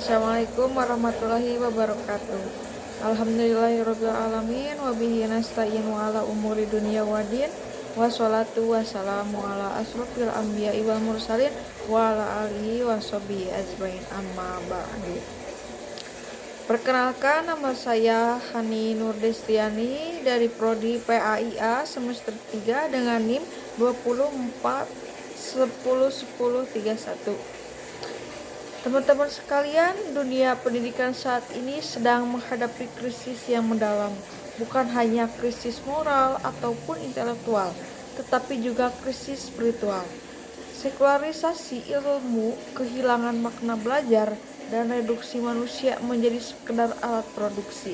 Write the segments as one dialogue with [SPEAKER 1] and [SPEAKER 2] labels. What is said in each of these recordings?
[SPEAKER 1] Assalamualaikum warahmatullahi wabarakatuh. Alhamdulillahirabbil alamin wa bihi nasta'inu ala umuri dunya waddin. Wassalatu wassalamu ala asrofil anbiya'i wal mursalin wa ala alihi washabihi ajmain amma ba'du. Perkenalkan, nama saya Hani Nurdestiani dari Prodi PAIA semester 3 dengan NIM 24 10 10 31. Teman-teman sekalian, dunia pendidikan saat ini sedang menghadapi krisis yang mendalam, bukan hanya krisis moral ataupun intelektual, tetapi juga krisis spiritual. Sekularisasi ilmu, kehilangan makna belajar, dan reduksi manusia menjadi sekedar alat produksi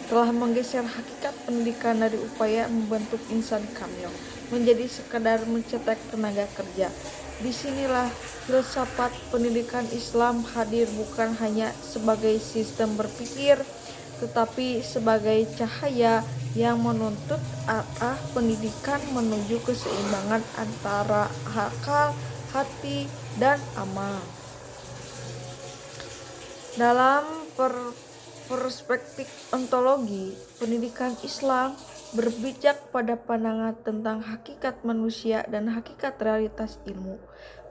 [SPEAKER 1] telah menggeser hakikat pendidikan dari upaya membentuk insan kamil menjadi sekedar mencetak tenaga kerja. Disinilah filsafat pendidikan Islam hadir, bukan hanya sebagai sistem berpikir, tetapi sebagai cahaya yang menuntut arah pendidikan menuju keseimbangan antara akal, hati, dan amal. Dalam perspektif ontologi, pendidikan Islam berpijak pada pandangan tentang hakikat manusia dan hakikat realitas ilmu.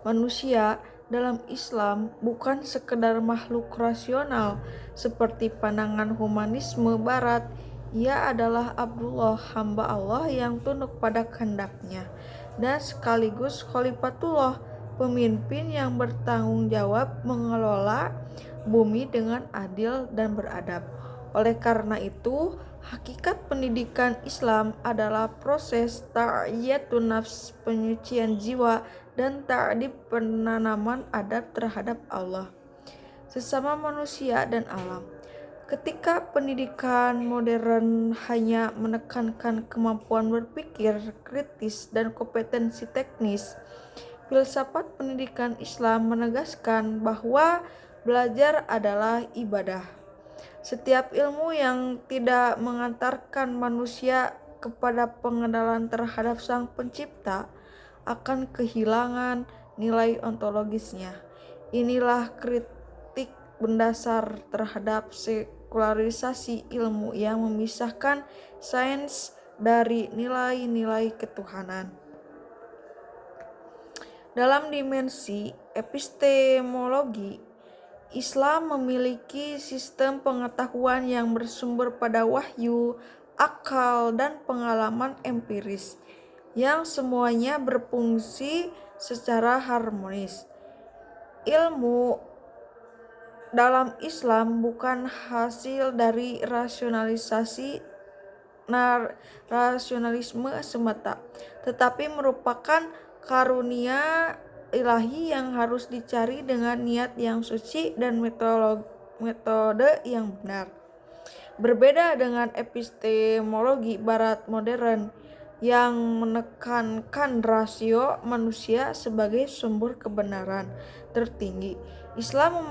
[SPEAKER 1] Manusia dalam Islam bukan sekedar makhluk rasional seperti pandangan humanisme barat. Ia adalah Abdullah, hamba Allah yang tunduk pada kehendaknya, dan sekaligus Khalifatullah, pemimpin yang bertanggung jawab mengelola bumi dengan adil dan beradab. Oleh karena itu, hakikat pendidikan Islam adalah proses ta'yatun nafs, penyucian jiwa, dan ta'dib, penanaman adab terhadap Allah, sesama manusia, dan alam. Ketika pendidikan modern hanya menekankan kemampuan berpikir kritis dan kompetensi teknis, filsafat pendidikan Islam menegaskan bahwa belajar adalah ibadah. Setiap ilmu yang tidak mengantarkan manusia kepada pengenalan terhadap Sang Pencipta akan kehilangan nilai ontologisnya. Inilah kritik mendasar terhadap sekularisasi ilmu yang memisahkan sains dari nilai-nilai ketuhanan. Dalam dimensi epistemologi, Islam memiliki sistem pengetahuan yang bersumber pada wahyu, akal, dan pengalaman empiris, yang semuanya berfungsi secara harmonis. Ilmu dalam Islam bukan hasil dari rasionalisme semata, tetapi merupakan karunia ilahi yang harus dicari dengan niat yang suci dan metode yang benar. Berbeda dengan epistemologi barat modern yang menekankan rasio manusia sebagai sumber kebenaran tertinggi, Islam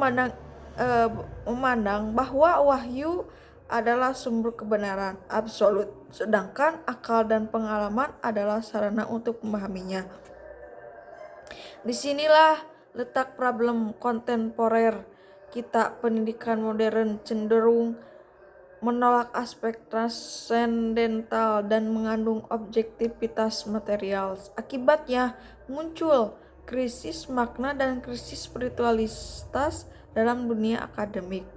[SPEAKER 1] memandang bahwa wahyu adalah sumber kebenaran absolut, sedangkan akal dan pengalaman adalah sarana untuk memahaminya. Disinilah letak problem kontemporer kita. Pendidikan modern cenderung menolak aspek transendental dan mengandung objektivitas material. Akibatnya muncul krisis makna dan krisis spiritualitas dalam dunia akademik.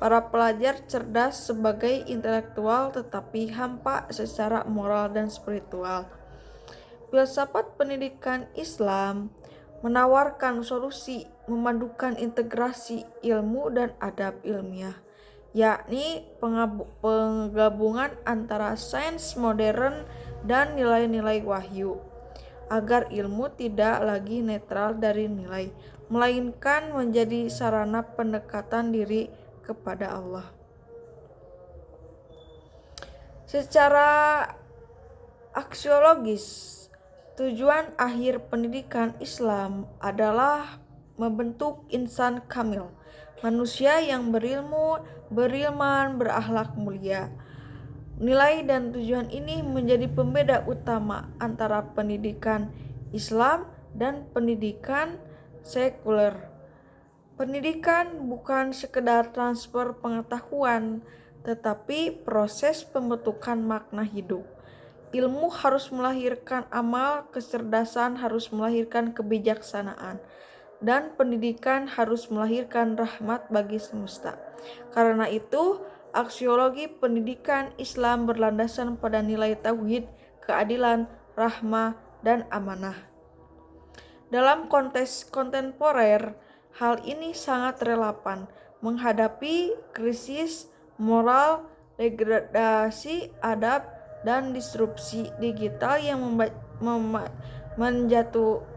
[SPEAKER 1] Para pelajar cerdas sebagai intelektual tetapi hampa secara moral dan spiritual. Filsafat pendidikan Islam menawarkan solusi memadukan integrasi ilmu dan adab ilmiah, yakni penggabungan antara sains modern dan nilai-nilai wahyu, agar ilmu tidak lagi netral dari nilai, melainkan menjadi sarana pendekatan diri kepada Allah. Secara aksiologis, tujuan akhir pendidikan Islam adalah membentuk insan kamil, manusia yang berilmu, beriman, berakhlak mulia. Nilai dan tujuan ini menjadi pembeda utama antara pendidikan Islam dan pendidikan sekuler. Pendidikan bukan sekedar transfer pengetahuan, tetapi proses pembentukan makna hidup. Ilmu harus melahirkan amal, kecerdasan harus melahirkan kebijaksanaan, dan pendidikan harus melahirkan rahmat bagi semesta. Karena itu, aksiologi pendidikan Islam berlandasan pada nilai tauhid, keadilan, rahmah, dan amanah. Dalam konteks kontemporer, hal ini sangat relevan menghadapi krisis moral, degradasi adab, dan disrupsi digital yang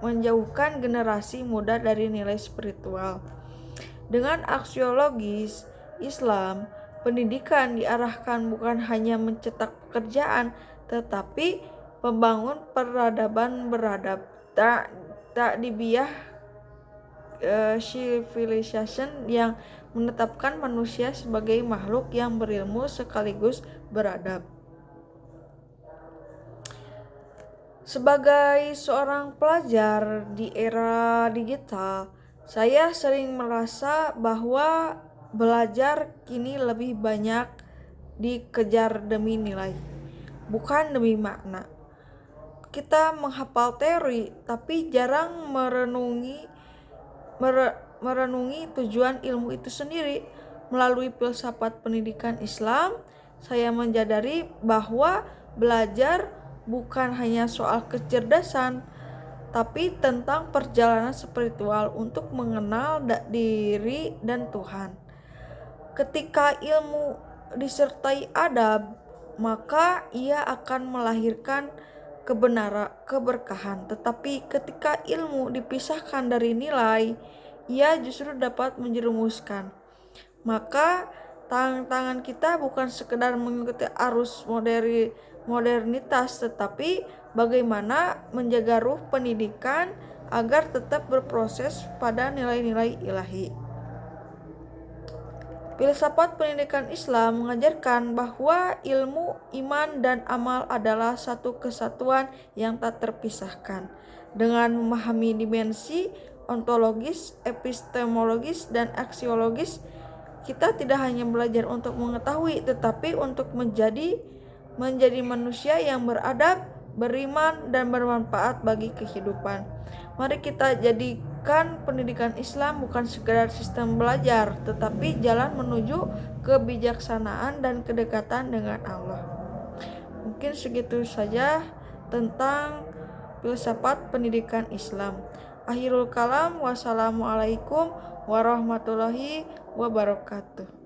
[SPEAKER 1] menjauhkan generasi muda dari nilai spiritual. Dengan aksiologis Islam, pendidikan diarahkan bukan hanya mencetak pekerjaan, tetapi membangun peradaban beradab. Tak dibiah civilization yang menetapkan manusia sebagai makhluk yang berilmu sekaligus beradab. Sebagai seorang pelajar di era digital, saya sering merasa bahwa belajar kini lebih banyak dikejar demi nilai, bukan demi makna. Kita menghafal teori, tapi jarang merenungi tujuan ilmu itu sendiri. Melalui filsafat pendidikan Islam, saya menyadari bahwa belajar bukan hanya soal kecerdasan, tapi tentang perjalanan spiritual untuk mengenal diri dan Tuhan. Ketika ilmu disertai adab, maka ia akan melahirkan keberkahan. Tetapi ketika ilmu dipisahkan dari nilai, ia justru dapat menjerumuskan. Maka tantangan kita bukan sekedar mengikuti arus modernitas, tetapi bagaimana menjaga ruh pendidikan agar tetap berproses pada nilai-nilai ilahi. Filsafat pendidikan Islam mengajarkan bahwa ilmu, iman, dan amal adalah satu kesatuan yang tak terpisahkan. Dengan memahami dimensi ontologis, epistemologis, dan aksiologis, kita tidak hanya belajar untuk mengetahui, tetapi untuk menjadi manusia yang beradab, beriman, dan bermanfaat bagi kehidupan. Mari kita jadikan pendidikan Islam bukan sekedar sistem belajar, tetapi jalan menuju kebijaksanaan dan kedekatan dengan Allah. Mungkin segitu saja tentang filsafat pendidikan Islam. Akhirul kalam, wassalamualaikum warahmatullahi wabarakatuh.